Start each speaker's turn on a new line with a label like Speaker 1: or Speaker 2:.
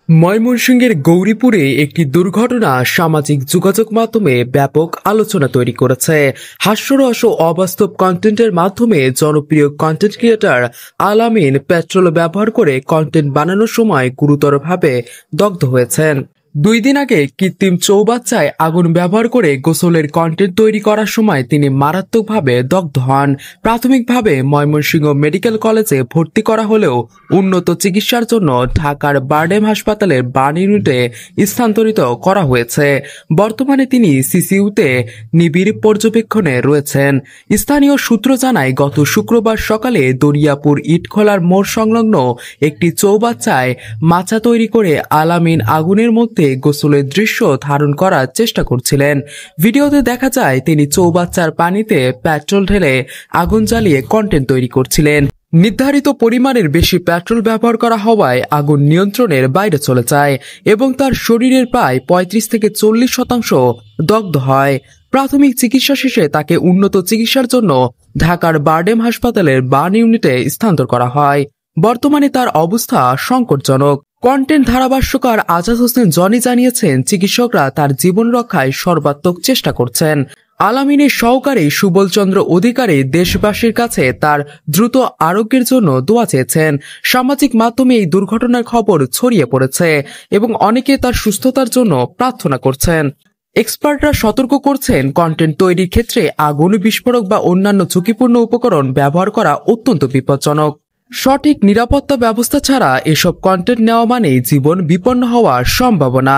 Speaker 1: ময়মনসিংহের গৌরীপুরে একটি দুর্ঘটনা সামাজিক যোগাযোগ মাধ্যমে ব্যাপক আলোচনা তৈরি করেছে। হাস্যরস ও অবাস্তব কন্টেন্টের মাধ্যমে জনপ্রিয় কন্টেন্ট ক্রিয়েটর আলামিন পেট্রোল ব্যবহার করে কন্টেন্ট বানানোর সময় গুরুতরভাবে দগ্ধ হয়েছেন। 2 দিন আগে কৃত্রিম চৌবাচ্চায় আগুন ব্যবহার করে গোসলের কন্টেন্ট তৈরি করার সময় তিনি মারাত্মকভাবে দগ্ধ হন। প্রাথমিকভাবে ময়মনসিংহ মেডিকেল কলেজে ভর্তি করা হলেও উন্নত চিকিৎসার জন্য ঢাকার বারডেম হাসপাতালের বার্ন ইউনিটে স্থানান্তরিত করা হয়েছে। বর্তমানে তিনি সিসিইউতে নিবিড় পর্যবেক্ষণে রয়েছেন। স্থানীয় সূত্র জানায়, গত শুক্রবার সকালে দরিয়াপুর ইটখোলার মোড় সংলগ্ন একটি চৌবাচ্চায় মাচা তৈরি করে আলামিন আগুনের মধ্যে গোসলের দৃশ্য ধারণ করার চেষ্টা করছিলেন। ভিডিওতে দেখা যায় তিনি চৌবাচ্চার পানিতে পেট্রোল ঢেলে আগুন জ্বালিয়ে কন্টেন্ট তৈরি করছিলেন। নির্ধারিত পরিমাণের বেশি পেট্রোল ব্যবহার করা হওয়ায় আগুন নিয়ন্ত্রণের বাইরে চলে যায় এবং তার শরীরের প্রায় 35 থেকে 40% দগ্ধ হয়। প্রাথমিক চিকিৎসা শেষে তাকে উন্নত চিকিৎসার জন্য ঢাকার বারডেম হাসপাতালের বার্ন ইউনিটে স্থানান্তর করা হয়। বর্তমানে তার অবস্থা সংকটজনক। কন্টেন্ট ধারাভাষ্যকার আজাদ হোসেন জনি জানিয়েছেন, চিকিৎসকরা তার জীবন রক্ষায় সর্বাত্মক চেষ্টা করছেন। আলামিনের সহকারী সুবল চন্দ্র অধিকারী দেশবাসীর কাছে তার দ্রুত আরোগ্যের জন্য দোয়া চেয়েছেন। সামাজিক মাধ্যমে এই দুর্ঘটনার খবর ছড়িয়ে পড়েছে এবং অনেকে তার সুস্থতার জন্য প্রার্থনা করছেন। এক্সপার্টরা সতর্ক করছেন, কন্টেন্ট তৈরির ক্ষেত্রে আগুন, বিস্ফোরক বা অন্যান্য ঝুঁকিপূর্ণ উপকরণ ব্যবহার করা অত্যন্ত বিপজ্জনক। সঠিক নিরাপত্তা ব্যবস্থা ছাড়া এসব কন্টেন্ট নেওয়া মানেই জীবন বিপন্ন হওয়ার সম্ভাবনা।